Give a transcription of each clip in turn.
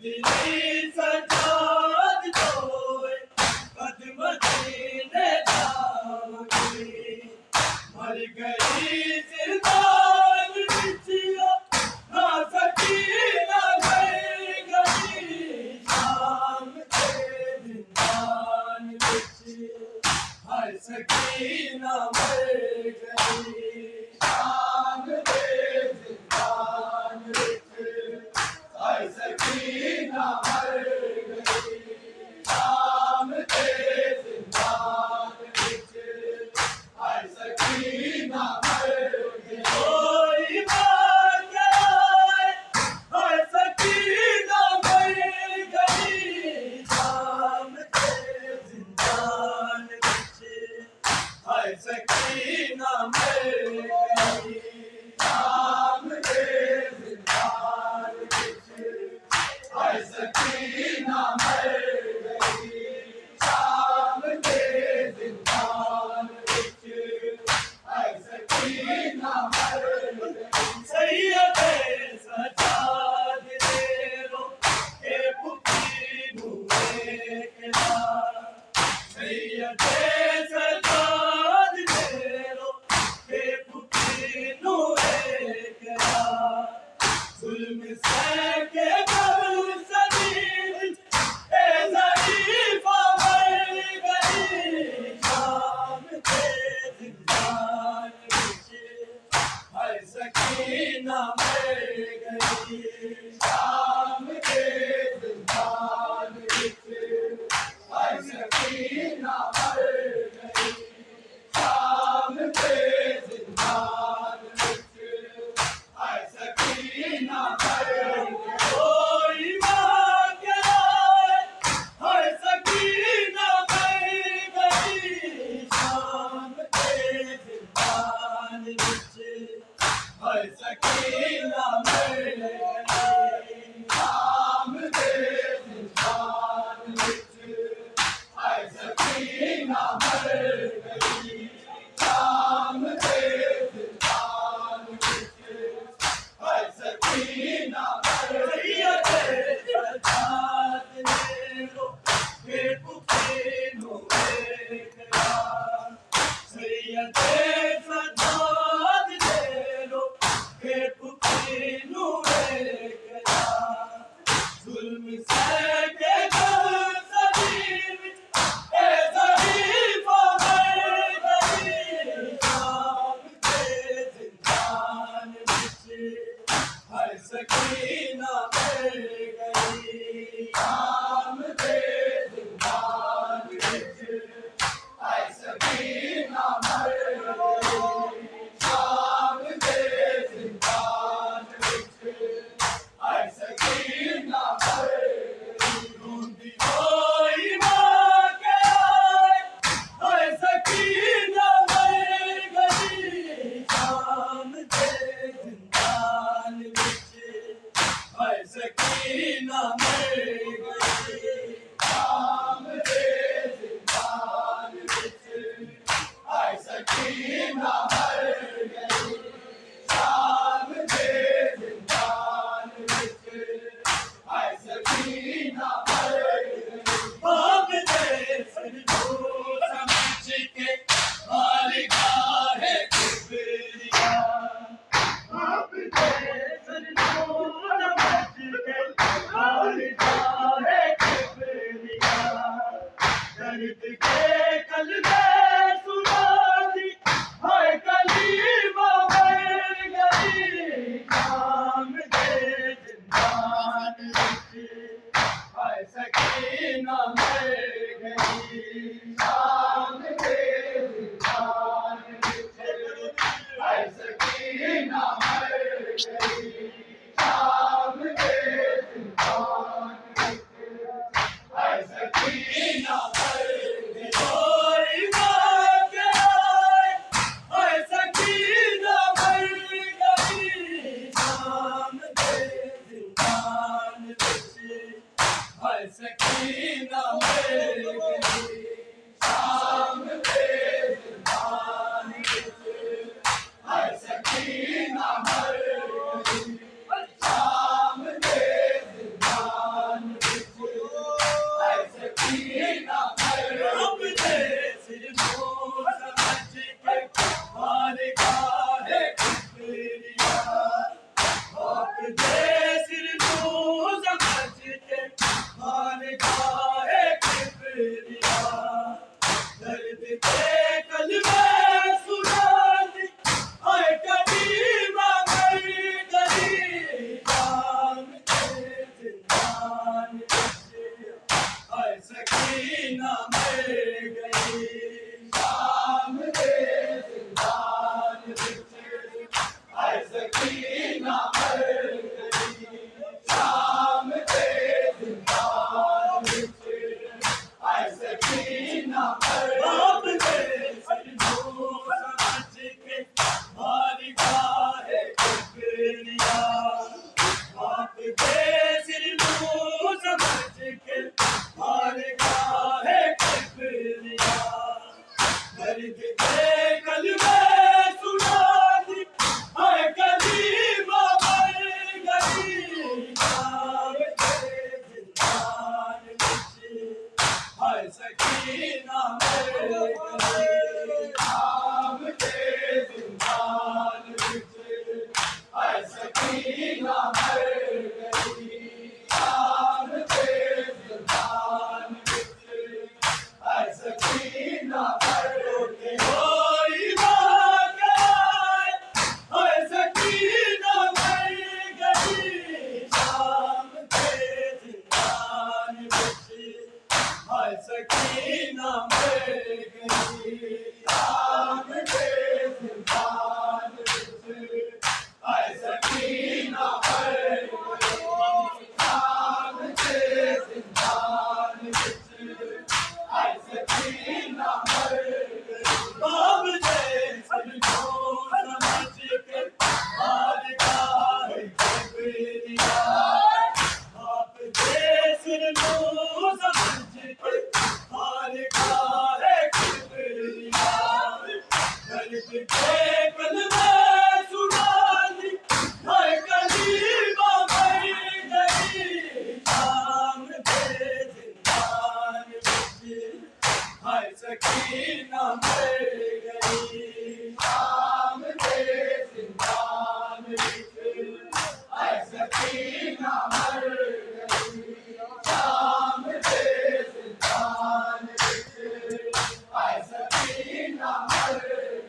दिली सजाद जोए कदम दीने जावगी मर गई जिंदान बिचिया ना सकी ना गई शाम के जिंदान बिचिया हर सकी ना मर गई शाम के जिंदान बिचिया हर सकी ना मर गई शाम के जिंदान बिचिया हर सकी ना मर गई कोई बात आए हर सकी ना मर गई शाम के जिंदान बिचिया हर सकी ना मर गई शाम के जिंदान बिचिया हर सकी ना मर गई शाम के जिंदान बिचिया हर सकी ना मर गई सैयदे सजाद देरो के पुकी नूरे के सैयदे सजाद देरो के पुकी नूरे के जुल्म से के कर सदी ए ज़रीफ़ा मर गई शाम के जिंदान बिचिया हर सकी ना मर गई शाम के जिंदान बिचिया हर सकी ना मर गई शाम के जिंदान बिचिया हर सकी ना मर गई कोई बात आए हर सकी ना मर गई शाम के जिंदान बिचिया हर सकी ना मर गई शाम के जिंदान बिचिया हर सकी ना मर गई शाम के जिंदान बिचिया हर सकी ना मर सैयदे सजाद देरो के पुकी नूरे के सैयदे सजाद देरो के पुकी नूरे के जुल्म से के कर सदी ए ज़रीफ़ा मर गई शाम के जिंदान बिचिया हर सकी ना मर गई शाम के जिंदान बिचिया हर सकी ना मर गई दर्द के कलमे सुना दी, हाय कलीमा मर गई, शाम के जिंदान विच, हाय सकीना मर गई, शाम के जिंदान विच, हाय सकीना मर गई, शाम के जिंदान विच, हाय सकीना मर गई, होई वाक़या, हाय सकीना मर गई, शाम के जिंदान विच, हाय सकीना मर गई, शाम के जिंदान विच, हाय सकीना मर गई, शाम के जिंदान विच, हाय सकीना मर गई, बाब ने सबको समझ के हार का है किबरिया, बाप दे सिर को समझ के हार का है किबरिया, दर्द के कलमे सुना दी, हाय कलीमा मर गई, शाम के जिंदान विच, हाय सकीना मर गई, शाम के जिंदान विच, हाय सकीना मर गई, शाम के जिंदान विच, हाय सकीना मर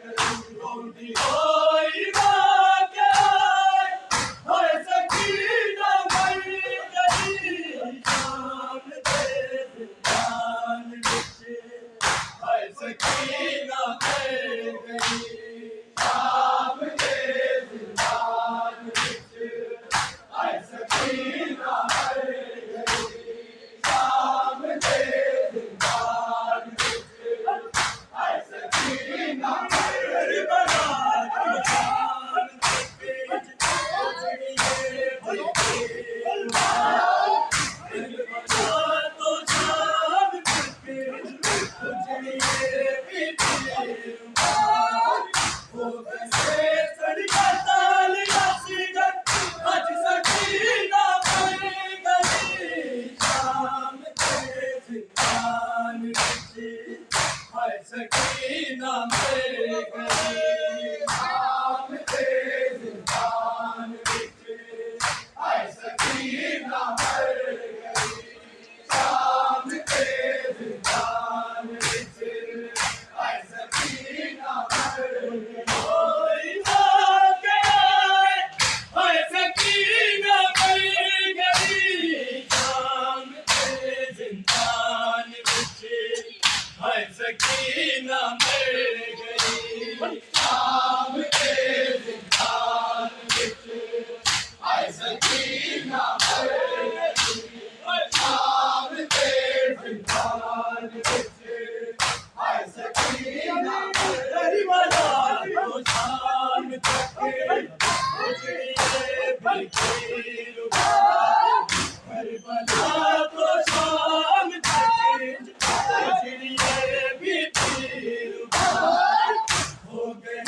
गई, रोंदी होई वाक़या, हाय सकीना मर गई, शाम के जिंदान विच, हाय सकीना मर गई, शाम के जिंदान विच, हाय सकीना मर गई, शाम के जिंदान विच, हाय सकीना मर गई, बना जान के उजड़िए बना तो जान के उजड़िए हो गए सड़का ताल यासीगन, आज सकीना मर गई, शाम के जिंदान विच, हाय सकीना मर गई, शाम के जिंदान विच, हाय सकीना मर गई, शाम के जिंदान विच, हाय सकीना मर गई, होई वाक़या, हाय सकीना मर गई, शाम के जिंदान विच, हाय सकीना मर गई, शाम के जिंदान विच, हाय सकीना मर गई, शाम के जिंदान विच, हाय सकीना मर गई, बना तो शाम तक उजड़िए बिखर करबला तो शाम तक उजड़िए बिखर हो गए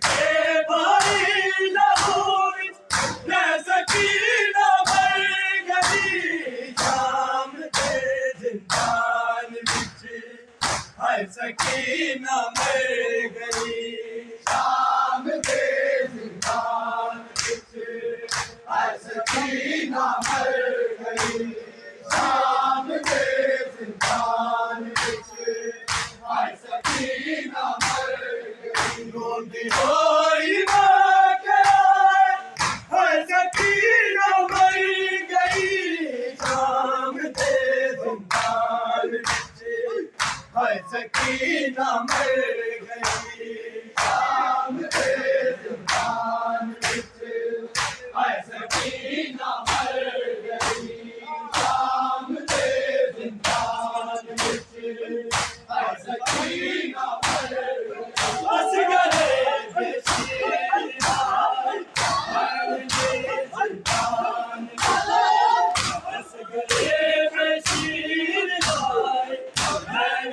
के भाई लहू मैं सकीना मर गई शाम दे जिंदान विच हाय सकीना मर गई शाम दे जिंदान विच हाय सकीना मर गई शाम दे जिंदान विच हाय सकीना मर गई रोंदी होई मां कराए हाय सकीना मर गई शाम दे जिंदान विच हाय सकीना मर गई शाम दे जिंदान विच हाय सकीना मर गई शाम दे जिंदान विच हाय सकीना मर गई असगरे बेशीर भाई हाय जिंदान असगरे बेशीर भाई हाय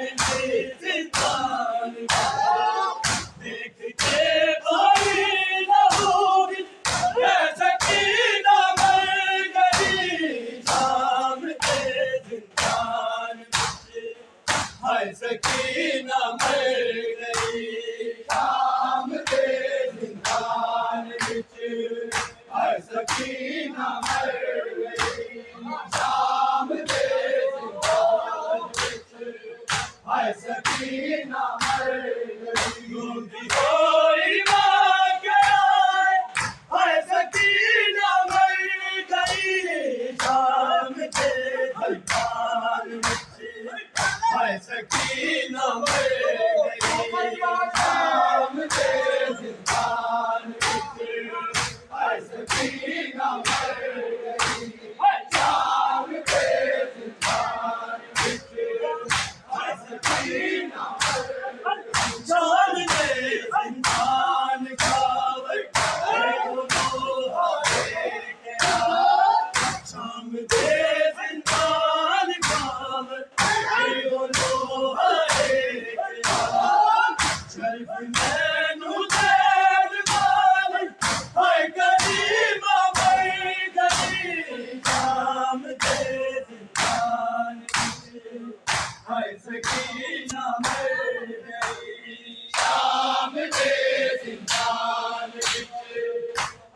जिंदान देख के भाई लहू मैं सकीना मर गई शाम दे जिंदान विच हाय सकीना मर गई शाम दे जिंदान विच हाय सकीना मर गई शाम दे जिंदान विच हाय सकीना मर गई रोंदी होई मां कराए हाय सकीना मर गई शाम दे जिंदान विच हाय सकीना मर गई शाम दे जिंदान विच हाय सकीना मर गई शाम दे जिंदान विच हाय सकीना जान दे जिंदान खावर शाम दे जिंदान खावर शर्फ मैनू देन वाली हाय करीमा मर गई शाम दे जिंदान विच हाय सकीना मर गई शाम दे जिंदान विच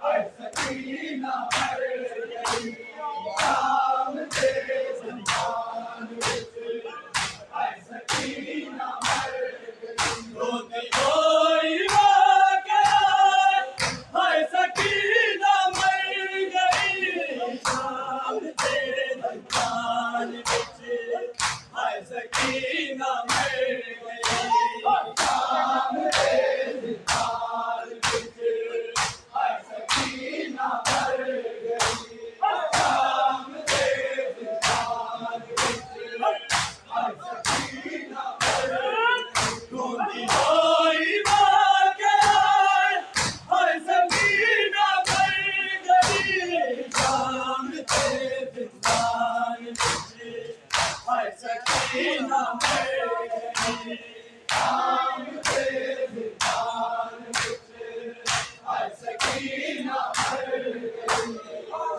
हाय सकीना मर गई शाम दे जिंदान विच हाय सकीना मर गई रोंदी होई मां कराए हाय सकीना मर गई शाम दे जिंदान विच हाय सकीना मर गई शाम दे जिंदान विच हाय सकीना मर गई शाम दे जिंदान विच हाय सकीना मर गई रोंदी होई मां कराए हाय सकीना मर गई शाम दे जिंदान विच हाय सकीना मर गई शाम दे जिंदान विच हाय सकीना मर गई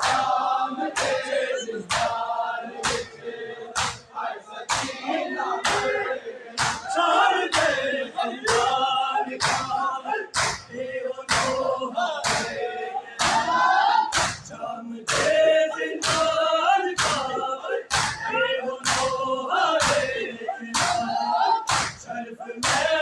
शाम दे जिंदान विच हाय सकीना मर गई शाम दे जिंदान खावर शाम दे जिंदान खावर शर्फ में